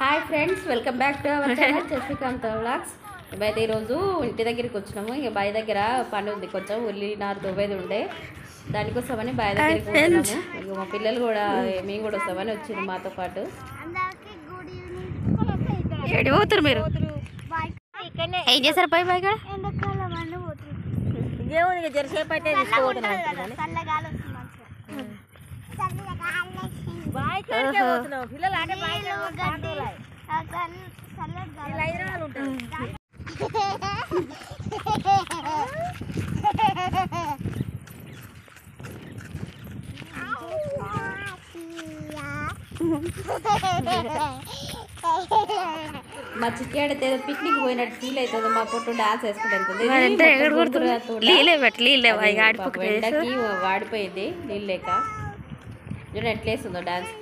Hi friends, welcome back to our channel Chashmikant vlogs. ఇవైతే ఈరోజు ఇంటి దగ్గరికి వచ్చినాము. ఇక బాయ్ దగ్గర పని ఉంది, కొంచెం ఉల్లి నారు దువ్వేది ఉండే, దానికోసమని బాయ్ దగ్గరికి పోతున్నాము. ఇక మా పిల్లలు కూడా మేము కూడా వస్తామని వచ్చింది మాతో పాటు. పోతారు మీరు ఏం చేస్తారు బాయ్? బాయ్ జరసేపు అయితే పిల్లలు అంటే మా చిట్టి ఆడితే పిక్నిక్ పోయినట్టు ఫీల్ అవుతుంది. మా పొట్టు డాన్స్ వేసుకుంటుంది, ఎండకి వాడిపోయింది నీళ్ళు లేక. చూడండి ఎట్లేస్తుందో డాన్స్.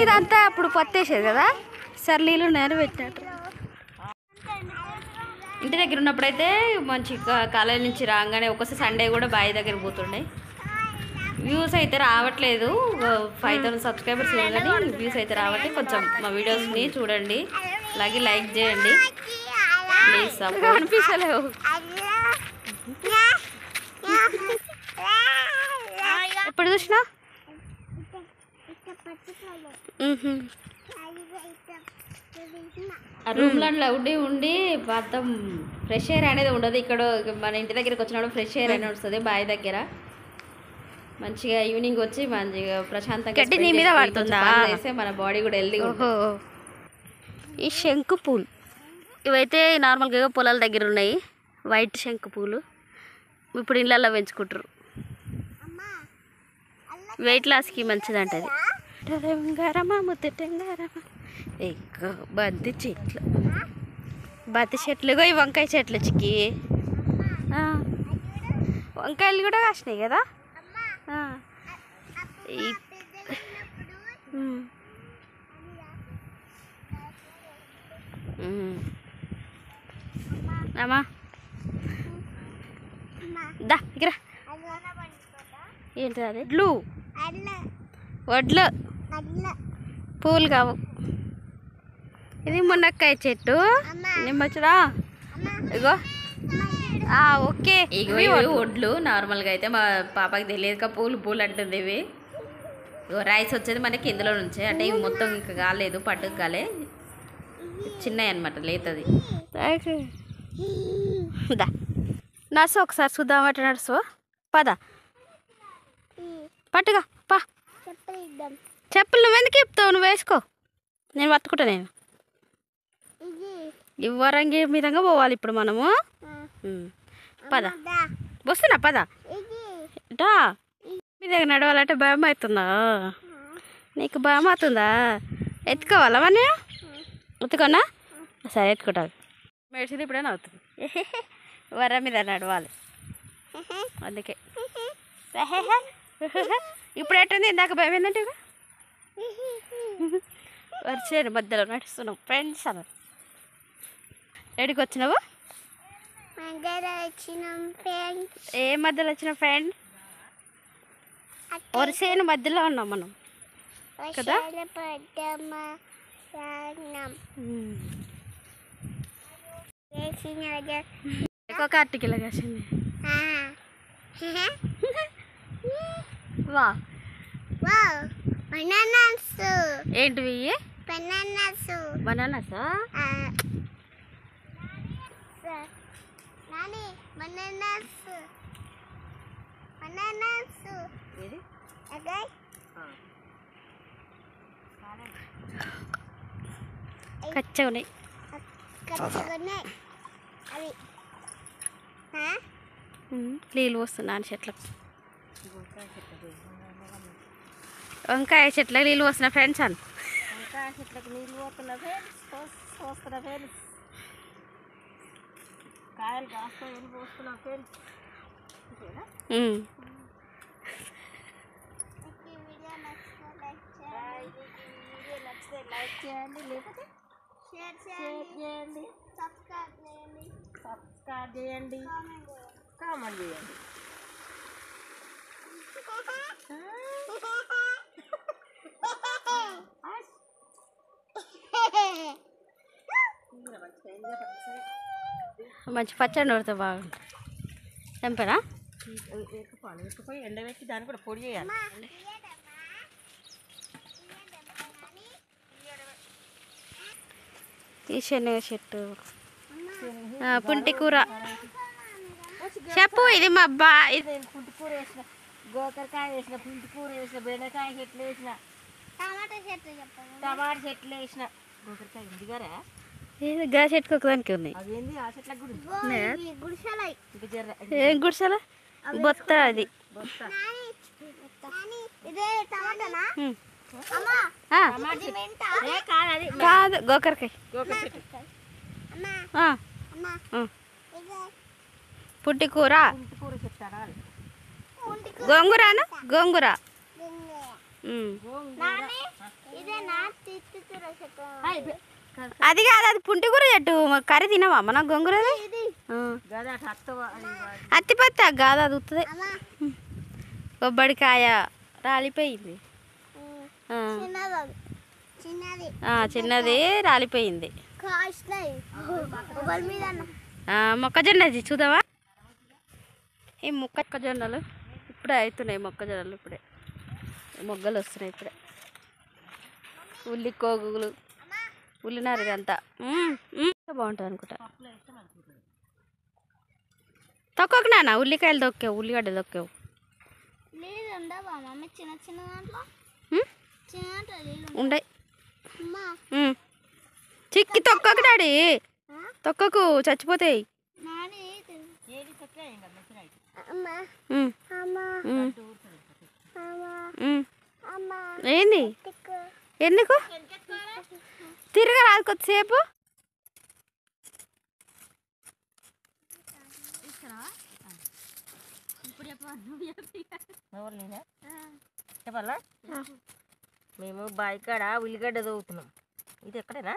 ఇదంతా అప్పుడు పత్తేసేది కదా, సరే నీళ్ళు నేరు పెట్టినట్టు. ఇంటి దగ్గర ఉన్నప్పుడైతే మంచి కాలేజ్ నుంచి రాగానే ఒకసారి సండే కూడా బాయ్ దగ్గర పోతుండే. వ్యూస్ అయితే రావట్లేదు, 5000 సబ్స్క్రైబర్స్ కానీ వ్యూస్ అయితే రావట్లేదు. కొంచెం మా వీడియోస్ని చూడండి, అలాగే లైక్ చేయండి ప్లీజ్. అనిపించలేవు ఎప్పుడు చూసినా రూమ్లలో ఉండి మొత్తం ఫ్రెష్ ఎయిర్ అనేది ఉండదు. ఇక్కడ మన ఇంటి దగ్గరికి వచ్చినప్పుడు ఫ్రెష్ ఎయిర్ అనేది వస్తుంది. బాయ్ దగ్గర మంచిగా ఈవినింగ్ వచ్చి మంచిగా ప్రశాంతంగా చేస్తే మన బాడీ కూడా హెల్దీ. ఈ శంకు పూలు ఇవైతే నార్మల్గా పొలాల దగ్గర ఉన్నాయి. వైట్ శంకు పూలు ఇప్పుడు ఇళ్ళల్లో పెంచుకుంటారు. వెయిట్ లాస్కి మంచిది అంటది. బంతి చెట్లు, బంతి చెట్లు, ఈ వంకాయ చెట్లు చిక్కి వంకాయలు కూడా కాసినాయి కదా. అమ్మా దా ఇక్కడ ఏంటి అది? వడ్లు పూలు కావు. ఇది మునక్కాయ చెట్టు, నిమ్మచ్చుడా. ఇగో ఓకే, ఇవి వడ్లు. నార్మల్గా అయితే మా పాపకి తెలియదుగా పూలు అంటుంది. ఇవి రైస్ వచ్చేది మనకి ఇందులో నుంచే, అంటే ఇవి మొత్తం ఇంకా కాలేదు, పట్టుకు కాలే, చిన్నవి అనమాట, లేతది. దా నర్సు ఒకసారి చూద్దామట. నర్సు పద పట్టుగా పా. చెప్పులు నువ్వు ఎందుకు ఇప్పుతావు? నువ్వు వేసుకో, నేను పట్టుకుంటా. నేను ఇవ్వరంగి మీదంగా పోవాలి ఇప్పుడు మనము. పద వస్తున్నా, పద. డా మీ దగ్గర నడవాలంటే భయం అవుతుందా? నీకు భయం అవుతుందా? ఎత్తుకోవాలా మన? ఎత్తుకోనా? సరే ఎత్తుకుంటా. మెడిసిన్ ఇప్పుడైనా అవుతుంది. వర మీద నడవాలి అందుకే. ఇప్పుడు ఎట్టుంది? ఇందాక భయం ఏంటంటే వరిచేరు మధ్యలో నడుస్తున్నావు ఫ్రెండ్స్. అన్న ఎడికి వచ్చినావు? ఏ మధ్యలో వచ్చిన ఫ్రెండ్? వరిసేను మధ్యలో ఉన్నాం మనం కదా. ఒక అరటికిలో కాసింది. వా ఏంటివి? బనానాసా? కచ్చా ఉన్నాయి. నీళ్ళు పోస్తున్నాను చెట్లకు. వంకాయ చెట్లకు నీళ్ళు పోస్తున్నా ఫ్రెండ్స్. అని వంకాయ చెట్లకు నీళ్ళు పోతున్నా ఫ్రెండ్స్. కాయలు కాస్తాయని పోస్తున్నా ఫ్రెండ్స్. లైక్ చేయండి, లేకపోతే షేర్ చేయండి, సబ్స్క్రైబ్ చేయండి, కామెంట్ చేయండి. మంచి పచ్చడి నూడితే బాగుంటుంది. తెంపనా? ఎక్కిపోయి ఎండబెట్టి దాన్ని కూడా పొడి చేయాలి. ఈ శనగ చెట్టు, పుంటి కూర. చెప్పు. ఇది మా ఇది పుంటి కూర వేసిన, గోకరకాయ వేసిన, పుంటి కూర వేసిన, బెండకాయ చెట్లు వేసిన, టమాటా చెట్లు వేసిన. గోకరకాయ ఉంది గారా? గా చెట్టుకు ఒకదానికి ఉన్నాయి. అదేంది ఆ చెట్లకు కూడా ఏం గుడిసెల బొత్త అది. కాదు, గోకరకాయ. పుట్టి కూర, గోంగూరను, గోంగూర. అది కాదు, అది పుంటి కూర చెట్టు. కర్రీ తినవా మన గోంగూర? అత్తిపత్త కాదు, అది ఉత్తది. కొబ్బరికాయ రాలిపోయింది. చిన్నది రాలిపోయింది. మొక్కజొన్న చూద్దామా? ఈ మొక్కజొన్నలు ఇప్పుడే అవుతున్నాయి. మొక్కజొన్నలు ఇప్పుడే మొగ్గలు వస్తున్నాయి. ఇప్పుడే ఉల్లి కోగులు, ఉల్లినారు ఇదంతా బాగుంటుంది అనుకుంటా. తొక్కకు నాన్న, ఉల్లికాయలు దొక్కావు, ఉల్లిగడ్డ దొక్కావు. ఉండే చిక్కి తొక్కకు డాడీ, తొక్కకు చచ్చిపోతాయి. ఏంది? ఎందుకు తిరగరాదు కొద్దిసేపు? చెప్పాలా? మేము బాయికాడ ఉల్లిగడ్డ తవ్వుతున్నాం. ఇది ఎక్కడేనా?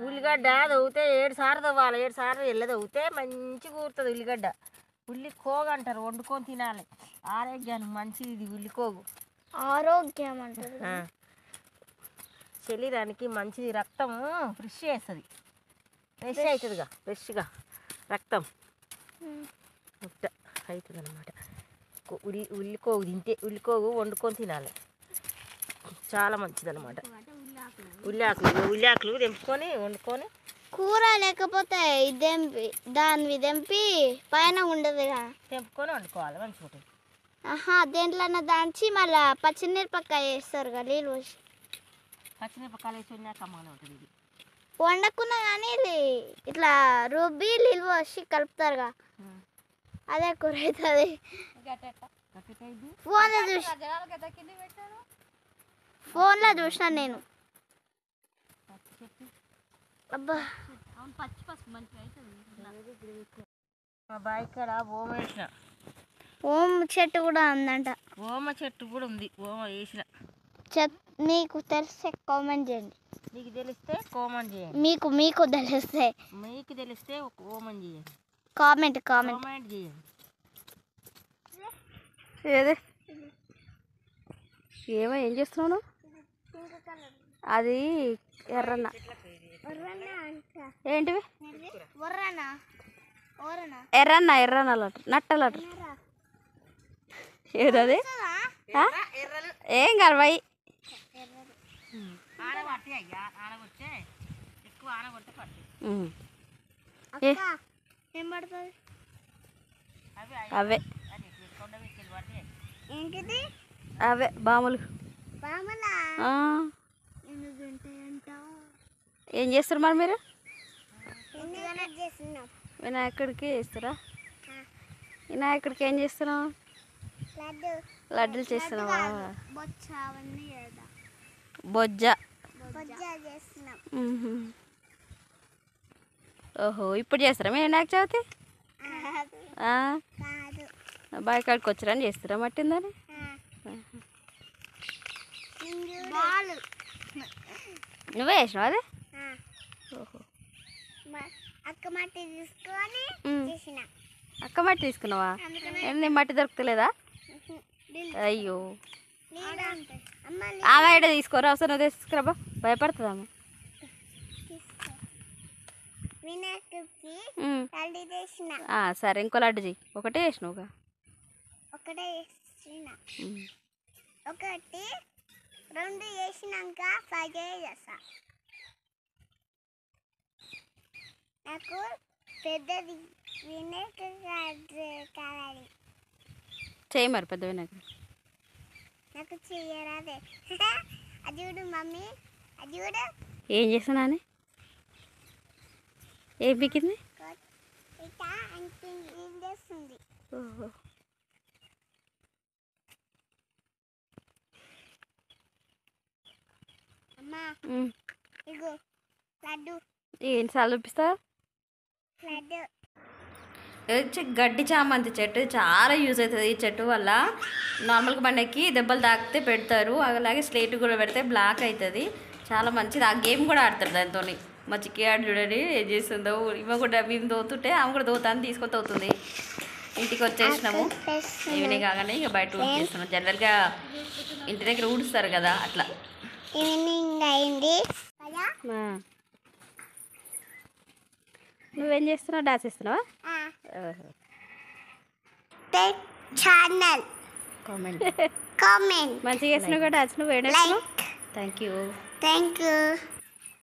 ఉల్లిగడ్డ తవ్వుతే 7 సార్లు తవ్వాలి. 7 సార్లు ఎల్ల తవ్వుతే మంచిగా కూరుతుంది ఉల్లిగడ్డ. ఉల్లి కోగు అంటారు, వండుకొని తినాలి. ఆరోగ్యానికి మంచిది ఇది ఉల్లికోగు. ఆరోగ్యం అంటారు, శరీరానికి మంచిది. రక్తం ఫ్రెష్ చేస్తుంది, ఫ్రెష్ అవుతుందిగా, ఫ్రెష్గా రక్తం అవుతుంది అనమాట. ఉల్లికోగు తింటే, ఉల్లికోగు వండుకొని తినాలి, చాలా మంచిది అనమాట. ఉల్లిఆకులు తెంపుకొని వండుకొని కూర, లేకపోతే దాన్ని తెంపి పైన ఉండదు తెంపుకొని వండుకోవాలి, మంచిగా ఉంటుంది. దేంట్లోనే దాంచి మళ్ళీ పచ్చిమిరపకాయ వేస్తారు కదా, నీళ్ళు పోసి. పచ్చిమిరపకాయలు వేసి వండాక అమ్మగానే ఉంటుంది. ఇది వండకున్నా కానీ ఇట్లా రుబ్బి నీళ్ళు పోసి కలుపుతారుగా, అదే కూర అవుతుంది. ఫోన్లో చూసిన నేను. అబ్బా, మా బావి కాడ ఓమ వేసిన. ఓం చెట్టు కూడా ఉందంట. ఓమ చెట్టు కూడా ఉంది. ఓమ వేసిన. మీకు తెలిస్తే కామెంట్ చేయండి. నీకు తెలిస్తే కామెంట్ చేయండి. మీకు తెలిస్తే, మీకు తెలిస్తే ఒక ఓమన్ చేయండి. కామెంట్ చేయండి. ఏది ఏం చేస్తున్నావు? అది ఎర్రన్న. ఏంటివి? ఎర్రన్న నట్టలట. ఏదది? ఏం కాదు వై. అవే అవే బాములు. ఏం చేస్తారు మరి మీరు? వినాయకుడికి చేస్తారా? వినాయకుడికి ఏం చేస్తున్నావు? లడ్డూలు చేస్తున్నావా? బొజ్జ. ఓహో, ఇప్పుడు చేస్తారా మీ వినాయక చవితి? బాయికాడికి వచ్చారని చేస్తారా మట్టిందని? నువ్వే వేసినావు అది? ఓహో, అక్క మట్టి తీసుకున్నావా? నీ మట్టి దొరుకుతలేదా? అయ్యో, ఆమె ఇక్కడ తీసుకోరా, అవసరం తీసుకురాబా, భయపడుతుంది ఆమె. వినాయకుడికి ఉమ్. లడ్డు చేసిన సరే ఇంకో లడ్డు చెయ్యి ఒకటే వేసినావుగా ఒకటే చేసిన ఒకటి రెండు చేసినాక పదే చేస్తా నాకు పెద్దది వినాయకుడు కావాలి చెయ్యి మరి పెద్ద వినాయకుడు నాకు చెయ్యరాదే అది చూడు మమ్మీ అది చూడు ఏం చేస్తున్నా అని ఏం పీకింది ఇట్లా అంటే ఏం చేస్తుంది ఓహో అమ్మా ఉమ్. ఇగో లడ్డు ఏంటి సార్లు చూపిస్తావు లడ్డు గడ్డి చామంతి చెట్టు చాలా యూజ్ అవుతుంది ఈ చెట్టు వల్ల. నార్మల్గా బండకి దెబ్బలు తాకితే పెడతారు, అలాగే స్లేట్ కూడా పెడితే బ్లాక్ అవుతుంది, చాలా మంచిది. ఆ గేమ్ కూడా ఆడతారు దాంతో. మా చిక్కి ఆడు చూడండి ఏం చేస్తుందో, ఇవ్వ కూడా మేము దోతుంటే ఆమె కూడా దోతాన్ని తీసుకొని తోతుంది. ఇంటికి వచ్చేసినాము ఈవినింగ్ కాగానే ఇక బయట ఊడ్చేస్తున్నాం. జనరల్గా ఇంటి దగ్గర ఊడుస్తారు కదా అట్లా. ఈవినింగ్ అయింది నువ్వేం చేస్తున్నావు? డాన్స్ ఇస్తున్నావా? ఛానల్ కామెంట్ కామెంట్ మంచిగా చేస్తున్నావు కదా డాన్స్. నువ్వు వేడే థ్యాంక్ యూ. Thank you